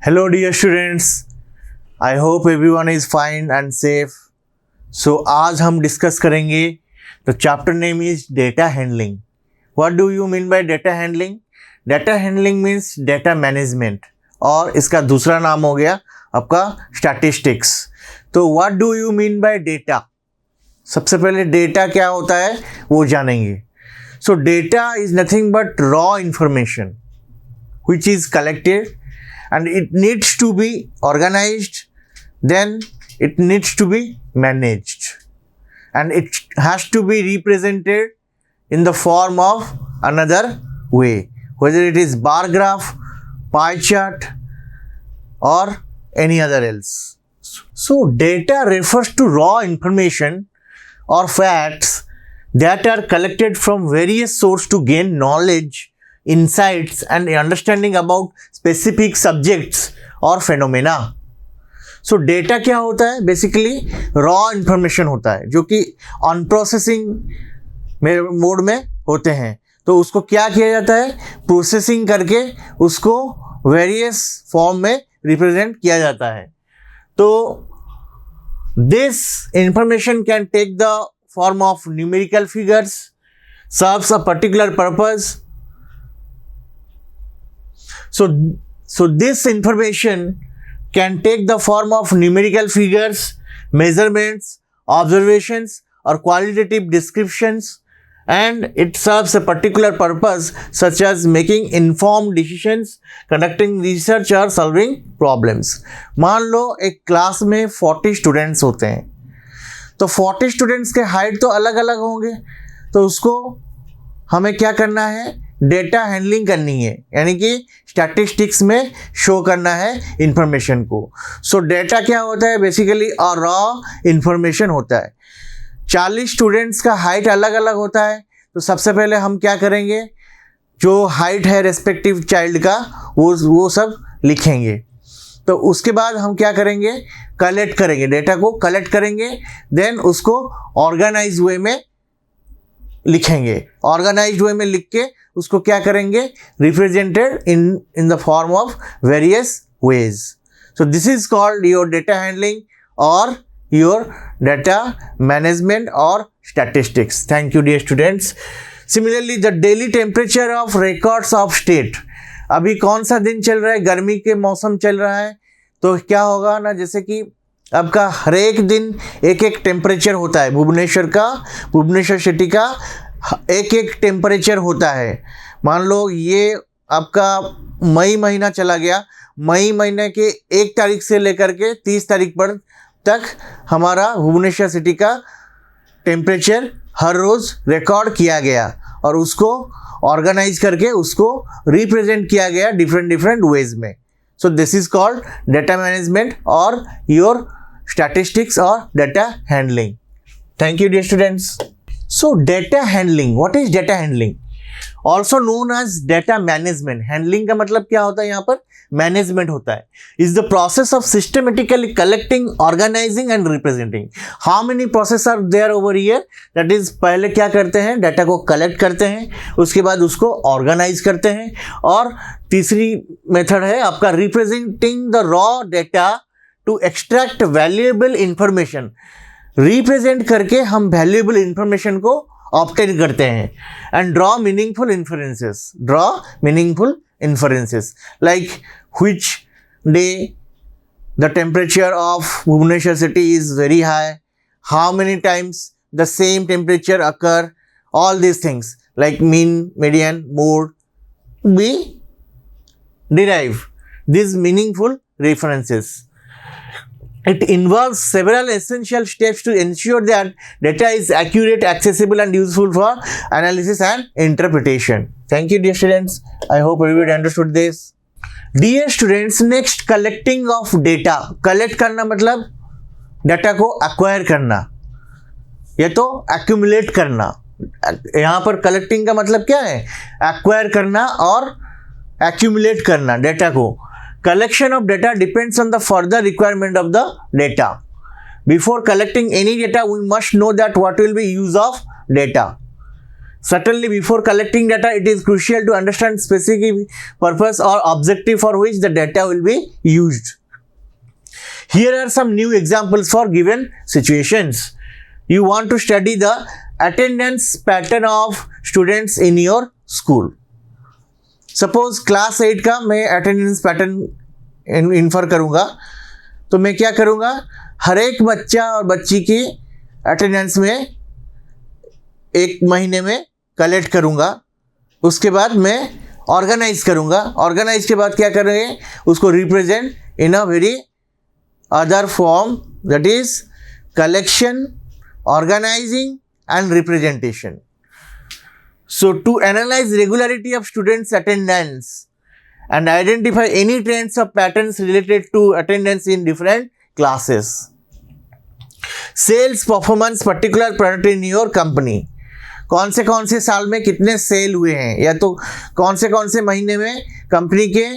Hello dear students, I hope everyone is fine and safe. So आज हम discuss करेंगे तो chapter name is data handling. What do you mean by data handling? Data handling means data management और इसका दूसरा नाम हो गया आपका स्टैटिस्टिक्स. तो what do you mean by data? सबसे पहले डेटा क्या होता है वो जानेंगे. So data is nothing but raw information which is collected and it needs to be organized, then it needs to be managed, and it has to be represented in the form of another way, whether it is bar graph, pie chart or any other else. So data refers to raw information or facts that are collected from various sources to gain knowledge, insights and understanding about specific subjects or phenomena. So data क्या होता है? Basically raw information होता है जो कि on processing mode में होते हैं. तो उसको क्या किया जाता है? प्रोसेसिंग करके उसको वेरियस फॉर्म में रिप्रेजेंट किया जाता है. तो this information can take the form of numerical figures, serves a particular purpose. So this information can take the form of numerical figures, measurements, observations or qualitative descriptions, and it serves a particular purpose such as making informed decisions, conducting research or solving problems. मान लो एक class में 40 students होते हैं तो 40 students के height तो अलग अलग होंगे. तो उसको हमें क्या करना है? डेटा हैंडलिंग करनी है, यानी कि स्टैटिस्टिक्स में शो करना है इंफॉर्मेशन को. सो डेटा क्या होता है? बेसिकली और रॉ इंफॉर्मेशन होता है. 40 स्टूडेंट्स का हाइट अलग अलग होता है. तो सबसे पहले हम क्या करेंगे? जो हाइट है रेस्पेक्टिव चाइल्ड का वो सब लिखेंगे. तो उसके बाद हम क्या करेंगे? कलेक्ट करेंगे, डेटा को कलेक्ट करेंगे, देन उसको ऑर्गेनाइज वे में लिखेंगे. ऑर्गेनाइज्ड वे में लिख के उसको क्या करेंगे? Represented in the form of various ways. So this is called your data handling और योर डेटा मैनेजमेंट और statistics. Thank you dear students. Similarly the daily temperature of records of state. अभी कौन सा दिन चल रहा है? गर्मी के मौसम चल रहा है. तो क्या होगा ना, जैसे कि आपका हर एक दिन एक एक टेम्परेचर होता है. भुवनेश्वर सिटी का एक एक टेम्परेचर होता है. मान लो ये आपका मई महीना चला गया, मई महीने के 1 तारीख से लेकर के 30 तारीख पर तक हमारा भुवनेश्वर सिटी का टेम्परेचर हर रोज़ रिकॉर्ड किया गया और उसको ऑर्गेनाइज करके उसको रिप्रेजेंट किया गया डिफरेंट वेज में. सो this is called data management और your statistics or data handling. Thank you dear students. So data handling, what is data handling? Also known as data management. Handling का मतलब क्या होता है? यहाँ पर मैनेजमेंट होता है. Is the process of systematically collecting, organizing and representing. How many processes are there over here? That is, पहले क्या करते हैं? डाटा को कलेक्ट करते हैं, उसके बाद उसको ऑर्गेनाइज करते हैं, और तीसरी मेथड है आपका representing the raw data to extract valuable information. Represent करके हम वैल्यूएबल इंफॉर्मेशन को ऑब्टेन करते हैं. And draw meaningful inferences like which day the temperature of Bhubaneswar city is very high, how many times the same temperature occur, all these things like mean, median, mode. we derive these meaningful references. It involves several essential steps to ensure that data is accurate, accessible and useful for analysis and interpretation. Thank you dear students. I hope everybody understood this. Dear students, next collecting of data. Collect करना मतलब data को acquire करना, ये तो accumulate करना. यहाँ पर collecting का मतलब क्या है? Acquire करना और accumulate करना डेटा को. Collection of data depends on the further requirement of the data. Before collecting any data, we must know that what will be use of data. Certainly, before collecting data, it is crucial to understand specific purpose or objective for which the data will be used. Here are some new examples for given situations. You want to study the attendance pattern of students in your school. Suppose class 8 का मैं attendance pattern infer करूँगा, तो मैं क्या करूँगा, हर एक बच्चा और बच्ची की अटेंडेंस में एक महीने में कलेक्ट करूँगा. उसके बाद मैं ऑर्गेनाइज करूँगा. ऑर्गेनाइज के बाद क्या करेंगे, उसको represent in a very other form, that is collection, organising and representation. So to analyze regularity of students' attendance and identify any trends or patterns related to attendance in different classes. Sales performance particular product in your company. कौन से साल में कितने cell हुए हैं, या तो कौन से महीने में कंपनी के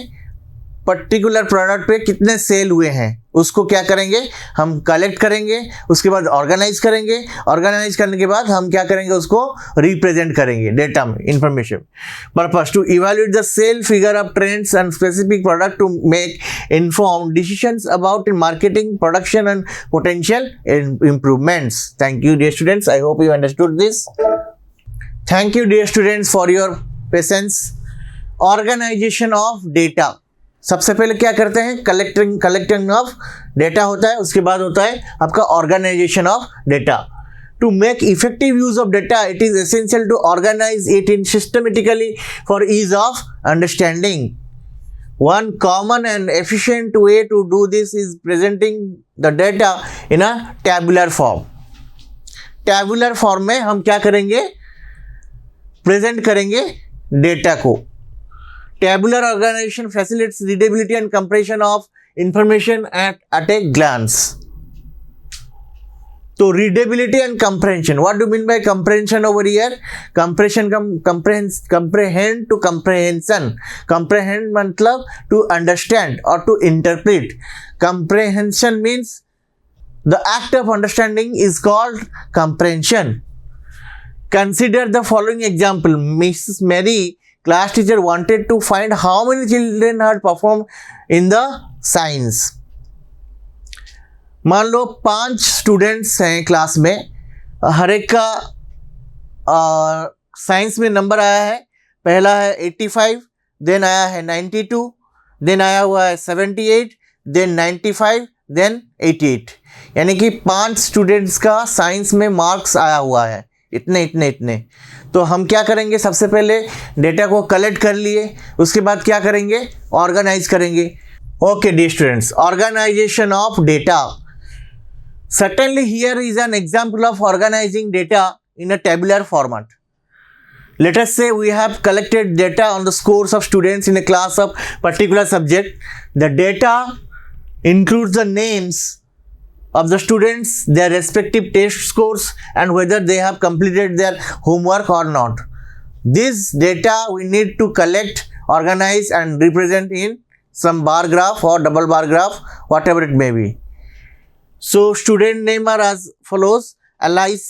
पर्टिकुलर प्रोडक्ट पे कितने सेल हुए हैं, उसको क्या करेंगे, हम कलेक्ट करेंगे. उसके बाद ऑर्गेनाइज करेंगे. ऑर्गेनाइज करने के बाद हम क्या करेंगे, उसको रिप्रेजेंट करेंगे डेटा में, information. Purpose to evaluate the sale figure of trends and specific product to make informed decisions about in marketing, production and potential improvements. Thank you dear students, I hope you understood this. Thank you dear students for your patience. Organisation of data. सबसे पहले क्या करते हैं, collecting of data होता है. उसके बाद होता है आपका organisation of data. To make effective use of data, it is essential to organise it in systematically for ease of understanding. One common and efficient way to do this is presenting the data in a tabular form. Tabular form में हम क्या करेंगे, present करेंगे data को. Tabular organization facilitates readability and comprehension of information at a glance. So readability and comprehension. What do you mean by comprehension over here? Comprehend to comprehension. Comprehend मतलब to understand or to interpret. Comprehension means the act of understanding is called comprehension. Consider the following example. Mrs. Mary, class teacher, wanted to find how many children had performed in the science. मान लो 5 students हैं class में, हर एक का science में number आया है. पहला है 85, देन आया है 92, देन आया हुआ है 78, देन 95, देन 88. यानी कि 5 स्टूडेंट्स का साइंस में मार्क्स आया हुआ है, इतने. तो हम क्या करेंगे, सबसे पहले डेटा को कलेक्ट कर लिए, उसके बाद क्या करेंगे, ऑर्गेनाइज करेंगे. Okay dear students, organisation of data. Certainly here is an example of organizing data in a tabular format. Let us say we have collected data on the scores of students in a class of particular subject. The data includes the names of the students, their respective test scores, and whether they have completed their homework or not. This data we need to collect, organize and represent in some bar graph or double bar graph, whatever it may be. So student name are as follows: Alice,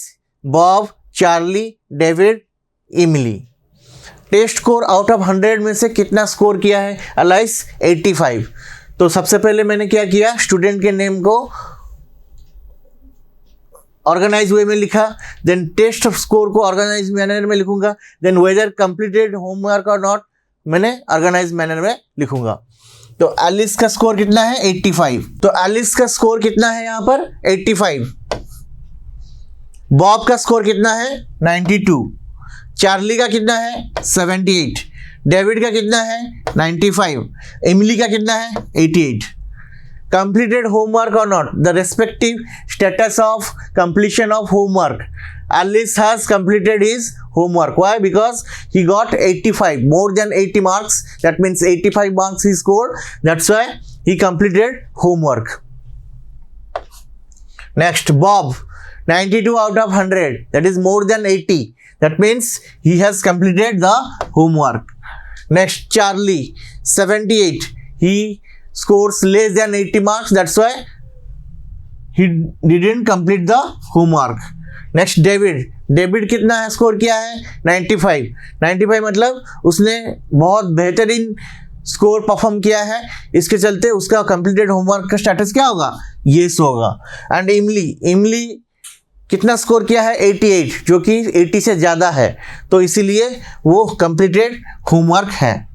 Bob, Charlie, David, Emily. Test score out of 100 में से कितना score किया है Alice? 85. तो सबसे पहले मैंने क्या किया, स्टूडेंट के नेम को ऑर्गेनाइज वे में लिखा, देन टेस्ट स्कोर को ऑर्गेनाइज मैनर में लिखूंगा, देन वेदर कंप्लीटेड होमवर्क और नॉट मैंने ऑर्गेनाइज मैनर में लिखूंगा. तो एलिस का स्कोर कितना है? 85. तो एलिस का स्कोर कितना है यहाँ पर? 85. बॉब का स्कोर कितना है? 92. चार्ली का कितना है? 78. डेविड का कितना है? 95. एमिली का कितना है? 88. Completed homework or not? The respective status of completion of homework. Alice has completed his homework. Why? Because he got 85, more than 80 marks. That means 85 marks he scored. That's why he completed homework. Next, Bob, 92 out of 100. That is more than 80. That means he has completed the homework. Next, Charlie, 78. He scores less than 80 marks. That's why he didn't complete the homework. Next, David, David कितना है score किया है 95। 95 मतलब उसने बहुत बेहतरीन score perform किया है, इसके चलते उसका कंप्लीटेड होमवर्क का स्टेटस क्या होगा, येस होगा। एंड इमली कितना स्कोर किया है 88, जो कि 80 से ज़्यादा है, तो इसीलिए वो कंप्लीटेड होमवर्क है।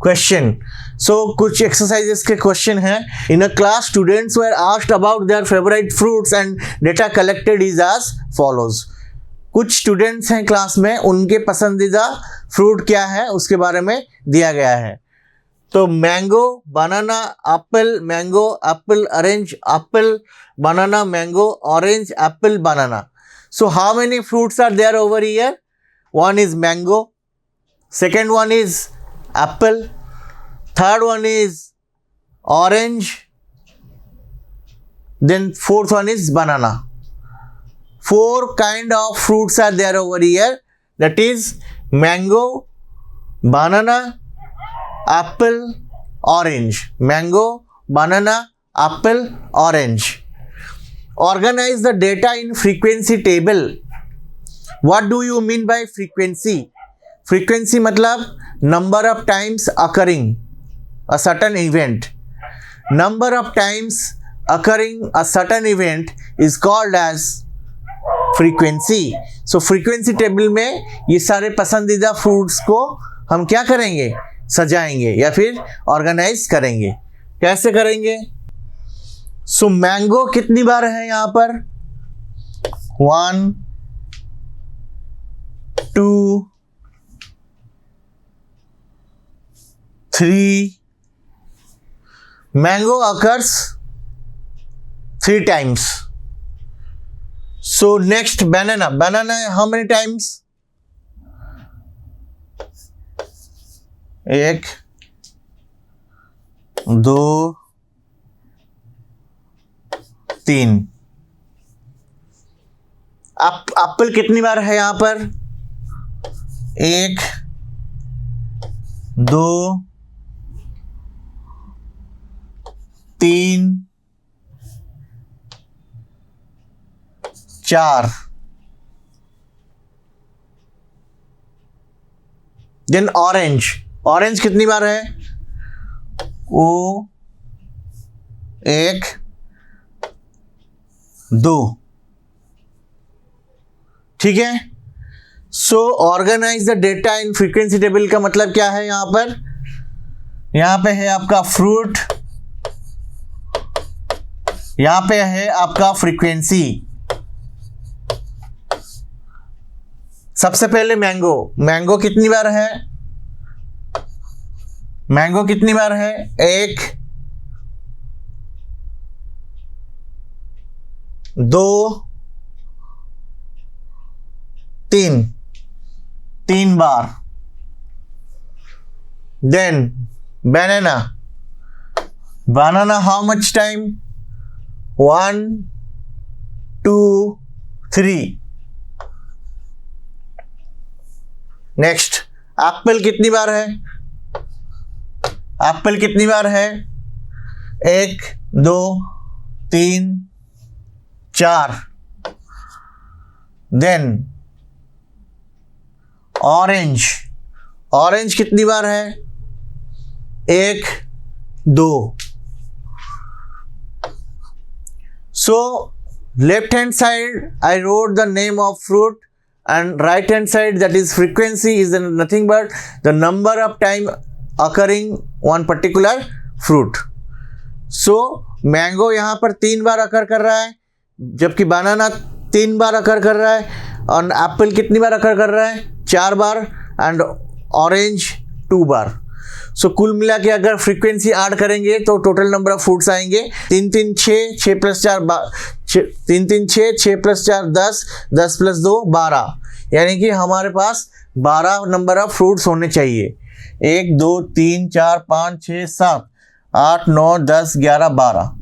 क्वेश्चन, सो कुछ एक्सरसाइजेस के क्वेश्चन हैं। In a class students were asked about their favourite fruits and data collected is as follows. कुछ स्टूडेंट्स हैं क्लास में, उनके पसंदीदा फ्रूट क्या है उसके बारे में दिया गया है। तो mango, banana, apple, mango, apple, orange, apple, banana, mango, orange, apple, banana. So how many fruits are there over here? One is mango, second one is apple, third one is orange, then fourth one is banana. 4 kind of fruits are there over here, that is mango, banana, apple, orange. Mango, banana, apple, orange. Organize the data in frequency table. What do you mean by frequency? Frequency मतलब number of times occurring a certain event. Number of times occurring a certain event is called as frequency. So frequency table में ये सारे पसंदीदा fruits को हम क्या करेंगे, सजाएंगे या फिर organize करेंगे। कैसे करेंगे? सो मैंगो कितनी बार है यहां पर, 1, 2, 3, mango occurs 3 times. So next banana, how many times? 1, 2, 3. Apple कितनी बार है यहां पर, 1, 2, 3, 4. देन ऑरेंज कितनी बार है, 1, 2. ठीक है। So organise the data in frequency table का मतलब क्या है, यहां पे है आपका फ्रूट, यहां पे है आपका फ्रीक्वेंसी। सबसे पहले मैंगो कितनी बार है, 1, 2, 3 बार। Then banana how much time, 1, 2, 3. Next apple कितनी बार है, 1, 2, 3, 4. देन ऑरेंज कितनी बार है, 1, 2. So left hand side I wrote the name of fruit and right hand side, that is frequency, is nothing but the number of time occurring one particular fruit. So mango यहाँ पर 3 बार अकर कर रहा है, जबकि बनाना 3 बार अकर कर रहा है, और एप्पल कितनी बार अकर कर रहा है, 4 बार, एंड ऑरेंज 2 बार। सो कुल मिला के अगर फ्रीक्वेंसी ऐड करेंगे तो टोटल नंबर ऑफ फ्रूट्स आएंगे 3, 3, 6, 6 + 4 3, 3, 6, 6 + 4 10, 10 + 2 12, यानी कि हमारे पास 12 नंबर ऑफ फ्रूट्स होने चाहिए। 1, 2, 3, 4, 5, 6, 7, 8, 9, 10, 11, 12.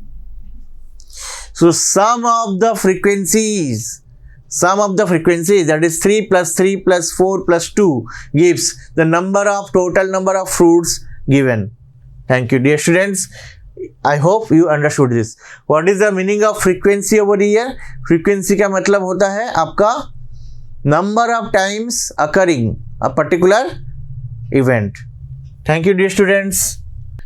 So sum of the frequencies, that is 3 + 3 + 4 + 2 gives the total number of fruits given. Thank you, dear students. I hope you understood this. What is the meaning of frequency over here? Frequency का मतलब होता है आपका number of times occurring a particular event. Thank you, dear students.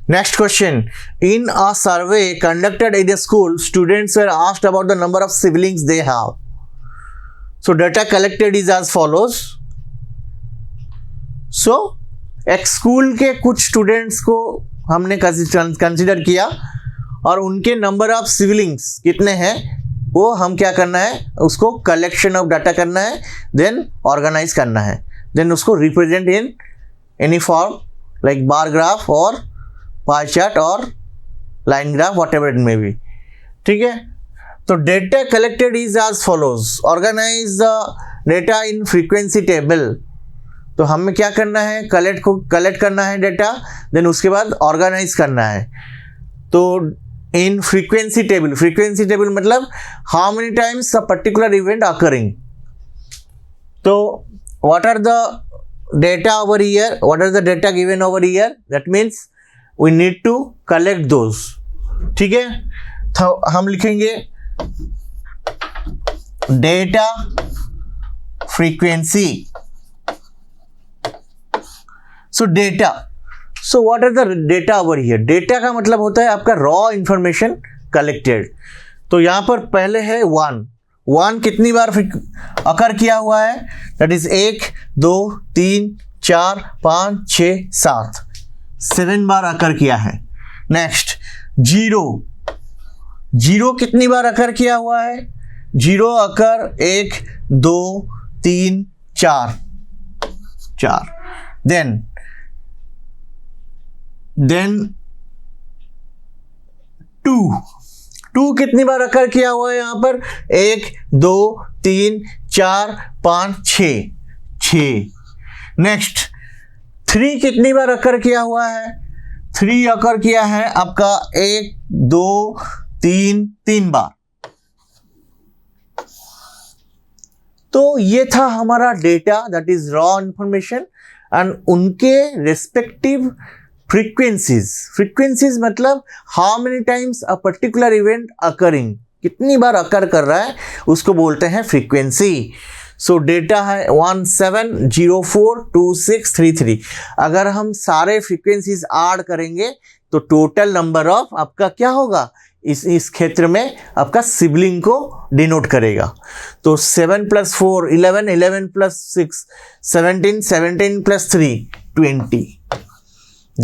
Next question. In a survey conducted in a school, students were asked about the number of siblings they have. So data collected is as follows. So एक school के कुछ students को हमने consider किया और उनके number of siblings कितने हैं वो हम क्या करना है, उसको कलेक्शन ऑफ डाटा करना है, देन ऑर्गेनाइज करना है, देन उसको represent in any form like bar graph और पाई चार्ट और line graph, whatever it may be. ठीक है. तो data collected is as follows. Organise the data in frequency table. तो हमें क्या करना है, कलेक्ट करना है डेटा, देन उसके बाद ऑर्गेनाइज करना है. तो इन फ्रीक्वेंसी टेबल मतलब how many times a particular event occurring. तो what are the data over here, what are the data given over here, that means we need to collect those. ठीक है. तो हम लिखेंगे data frequency. So data, so what are the data over here. Data का मतलब होता है आपका रॉ इंफॉर्मेशन कलेक्टेड. तो यहां पर पहले है 1 कितनी बार अकर किया हुआ है, दैट इज 1 2 3 4 5 6 7, 7 बार अकर किया है. नेक्स्ट 0 कितनी बार अकर किया हुआ है, 0 अकर 1 2 3 4. देन 2 कितनी बार अकर किया हुआ है, यहां पर 1 2 3 4 5 6. नेक्स्ट 3 कितनी बार अकर किया हुआ है, 3 अकर किया है आपका 1 2 3 बार. तो ये था हमारा data, that is raw information and उनके रेस्पेक्टिव फ्रीक्वेंसीज मतलब how many times a particular event occurring, कितनी बार अकर कर रहा है उसको बोलते हैं फ्रीक्वेंसी. सो डेटा है 17042633. अगर हम सारे फ्रीक्वेंसीज ऐड करेंगे तो टोटल नंबर ऑफ आपका क्या होगा, इस क्षेत्र में आपका सिबलिंग को डिनोट करेगा. तो 7 + 4 11, 11 + 6 17, 17 + 3 20.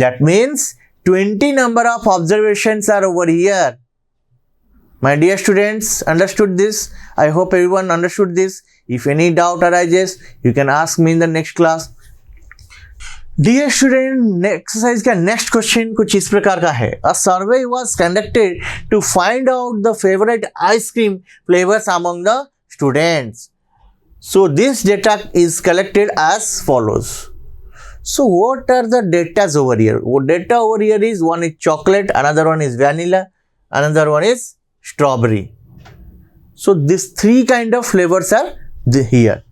That means 20 number of observations are over here. My dear students, understood this? I hope everyone understood this. If any doubt arises, you can ask me in the next class. Dear student, exercise का next question कुछ इस प्रकार का है. A survey was conducted to find out the favorite ice cream flavors among the students. So this data is collected as follows. So what are the datas over here? What data over here is, one is chocolate, another one is vanilla, another one is strawberry. So these 3 kind of flavors are here.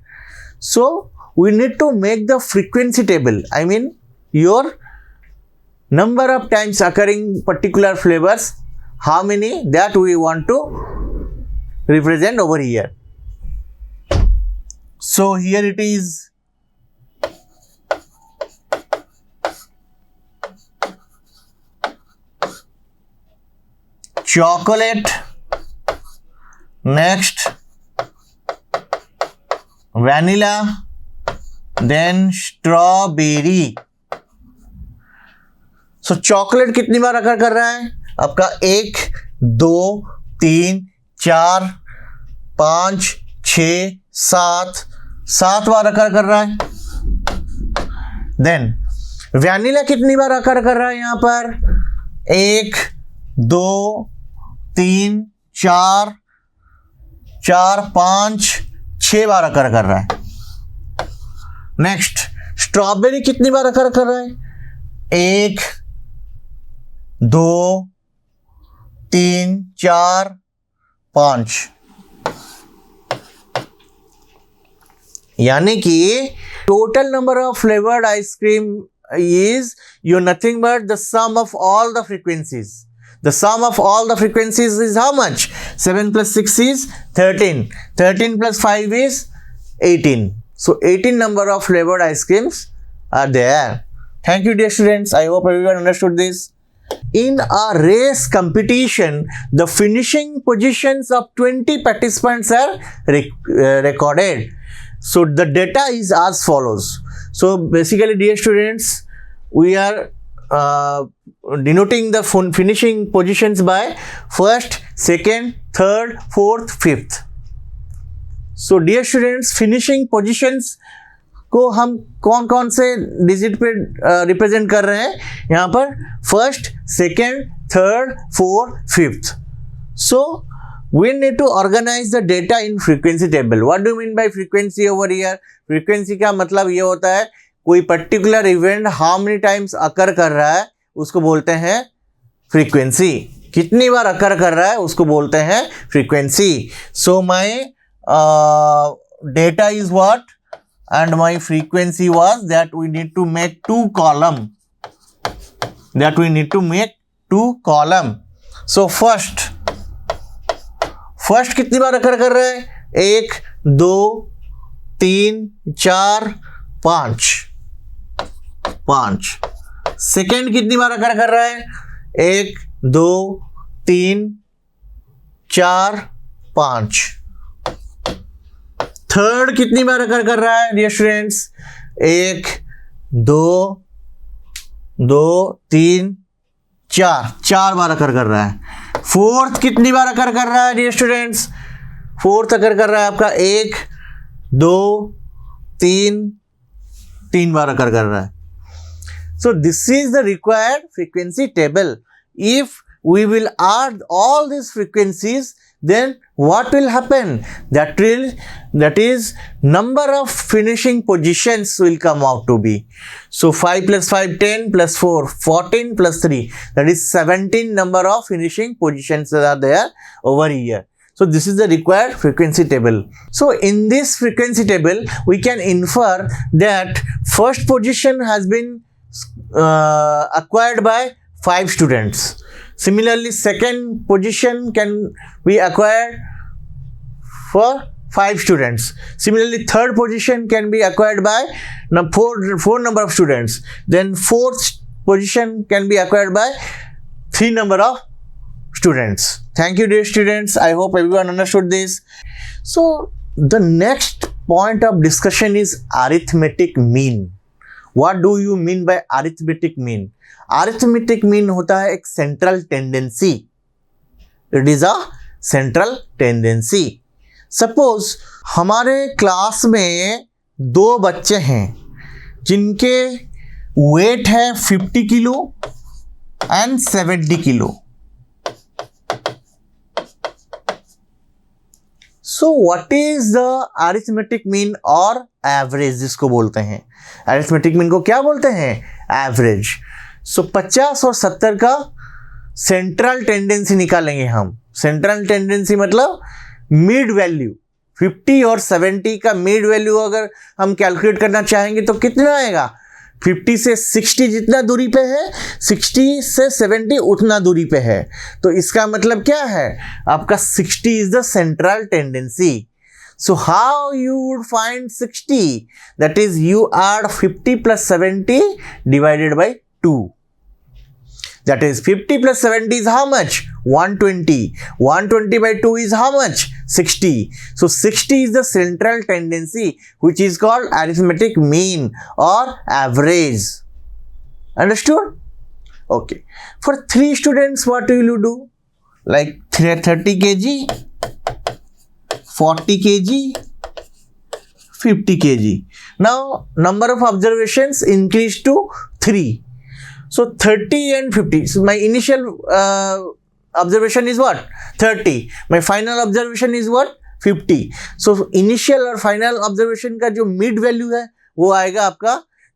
So we need to make the frequency table. I mean your number of times occurring particular flavors, how many, that we want to represent over here. So here it is. Chocolate, next vanilla, then strawberry. So chocolate कितनी बार अकर कर रहा है आपका, 1 2 3 4 5 6 7 बार अकर कर रहा है. Then vanilla कितनी बार अकर कर रहा है, यहां पर 1 2 3 4 5 6 बार अकर कर रहा है. नेक्स्ट स्ट्रॉबेरी कितनी बार अकर कर रहा है, 1 2 3 4 5. यानी कि total number of flavoured ice cream is you're nothing but the sum of all the frequencies. The sum of all the frequencies is how much? 7 + 6 is 13. 13 + 5 is 18. So 18 number of flavored ice creams are there. Thank you, dear students. I hope everyone understood this. In a race competition, the finishing positions of 20 participants are recorded. So the data is as follows. So basically, dear students, we are denoting the finishing positions by first, second, third, fourth, fifth. So dear students, finishing positions को हम कौन कौन से digit पे represent कर रहे हैं यहाँ पर? First, second, third, fourth, fifth. So we need to organize the data in frequency table. What do you mean by frequency over here? Frequency का मतलब ये होता है कोई particular event how many times अकर कर रहा है उसको बोलते हैं फ्रीक्वेंसी. कितनी बार अकर कर रहा है उसको बोलते हैं frequency. So my data is what and my frequency was that we need to make two column. So first कितनी बार अकर कर रहा है? 1, 2, 3, 4, 5. सेकेंड कितनी बार अकर कर रहा है? 1, 2, 3, 4, 5. थर्ड कितनी बार अकर कर रहा है डियर स्टूडेंट्स? 1, 2, 3, 4 बार अकर कर रहा है. फोर्थ कितनी बार अकर कर रहा है डियर स्टूडेंट्स? फोर्थ अकर कर रहा है आपका 1, 2, 3 बार अकर कर रहा है. सो this is the required frequency table. If we will add all these frequencies, then what will happen? That is number of finishing positions will come out to be. So 5 plus 5, 10 plus 4, 14 plus 3, that is 17 number of finishing positions that are there over here. So this is the required frequency table. So in this frequency table, we can infer that first position has been acquired by 5 students. Similarly, second position can be acquired for 5 students. Similarly, third position can be acquired by 4 number of students. Then fourth position can be acquired by 3 number of students. Thank you, dear students. I hope everyone understood this. So the next point of discussion is arithmetic mean. What do you mean by arithmetic mean? Arithmetic mean होता है एक central tendency. It is a central tendency. Suppose हमारे class में 2 बच्चे हैं जिनके wait है 50 kilo and 70 kilo. So what is the arithmetic mean और एवरेज जिसको बोलते हैं? अरिथमेटिक मीन को क्या बोलते हैं? एवरेज. सो 50 और 70 का सेंट्रल टेंडेंसी निकालेंगे हम. सेंट्रल टेंडेंसी मतलब मिड वैल्यू. 50 और 70 का मिड वैल्यू अगर हम कैलकुलेट करना चाहेंगे तो कितना आएगा? 50 से 60 जितना दूरी पे है, 60 से 70 उतना दूरी पे है. तो इसका मतलब क्या है? आपका 60 is the central tendency. So how you would find 60? That is, you add 50 plus 70 divided by 2. That is 50 plus 70 is how much? 120. 120 by 2 is how much? 60. So 60 is the central tendency which is called arithmetic mean or average. Understood? Okay. For 3 students, what will you do? Like 30 kg, 40 kg, 50 kg. Now number of observations increased to 3. So 30 and 50. So my initial observation is what? 30. My final observation is what? 50. So initial और final observation का जो mid value है वो आएगा आपका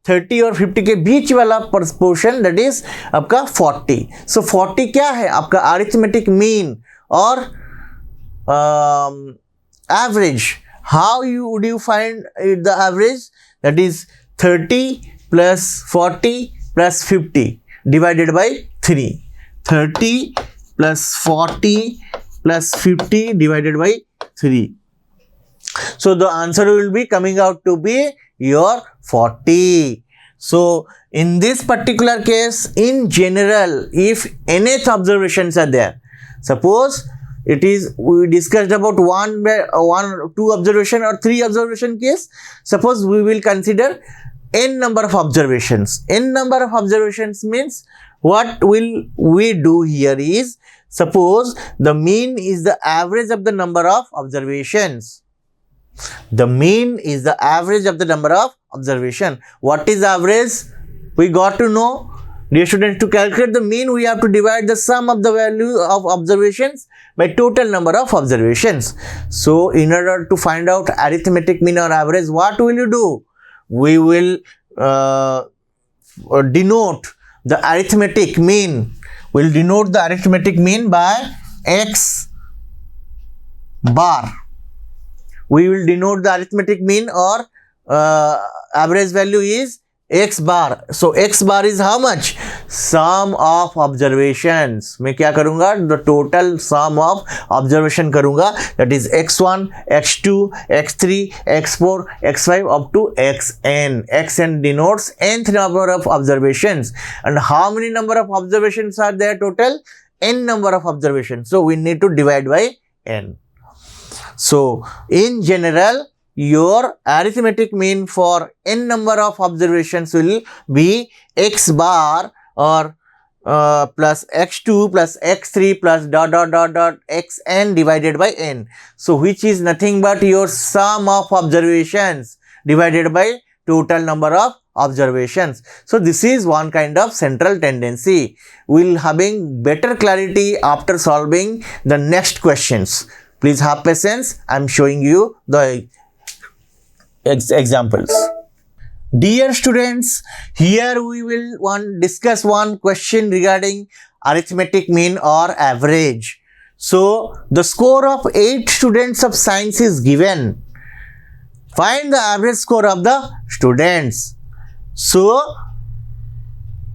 30 और 50 के बीच वाला portion, that is आपका 40. So 40 क्या है? आपका arithmetic mean और average. How would you find the average? That is 30 plus 40 plus 50 divided by 3. 30 plus 40 plus 50 divided by 3. So the answer will be coming out to be your 40. So in this particular case, in general, if nth observations are there, suppose it is, we discussed about two observation or three observation case. Suppose we will consider n number of observations. N number of observations means, what will we do here is, suppose the mean is the average of the number of observations. The mean is the average of the number of observation. What is average? We got to know. Dear students, to calculate the mean, we have to divide the sum of the value of observations by total number of observations. So in order to find out arithmetic mean or average, what will you do? We will denote the arithmetic mean. We'll denote the arithmetic mean by x bar. We will denote the arithmetic mean or average value is x bar. So x bar is how much? Sum of observations. मैं क्या करूँगा? The total sum of observation करूँगा. That is x1, x2, x3, x4, x5 up to xn. xn denotes nth number of observations. And how many number of observations are there total? N number of observations. So we need to divide by n. So in general, your arithmetic mean for n number of observations will be x bar or plus x2 plus x3 plus dot xn divided by n. So which is nothing but your sum of observations divided by total number of observations. So this is one kind of central tendency. We'll having better clarity after solving the next questions. Please have patience. I am showing you the examples. Dear students, here we will discuss one question regarding arithmetic mean or average. So the score of 8 students of science is given. Find the average score of the students. So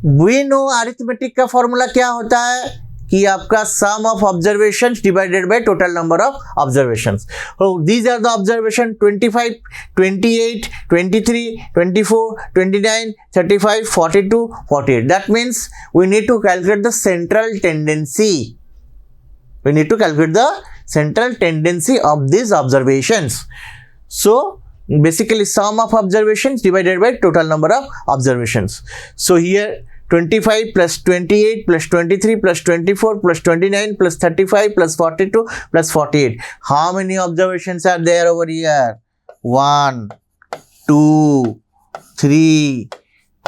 we know arithmetic का formula क्या होता है कि आपका sum of observations divided by total number of observations. So these are the observation 25, 28, 23, 24, 29, 35, 42, 48. That means we need to calculate the central tendency. We need to calculate the central tendency of these observations. So basically sum of observations divided by total number of observations. So here 25 plus 28 plus 23 plus 24 plus 29 plus 35 plus 42 plus 48. How many observations are there over here? 1, 2, 3,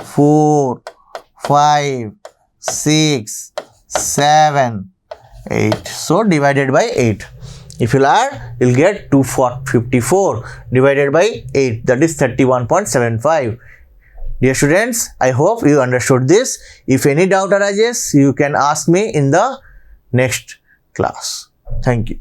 4, 5, 6, 7, 8. So divided by 8. If you add, you'll get 254 divided by 8. That is 31.75. Dear students, I hope you understood this. If any doubt arises, you can ask me in the next class. Thank you.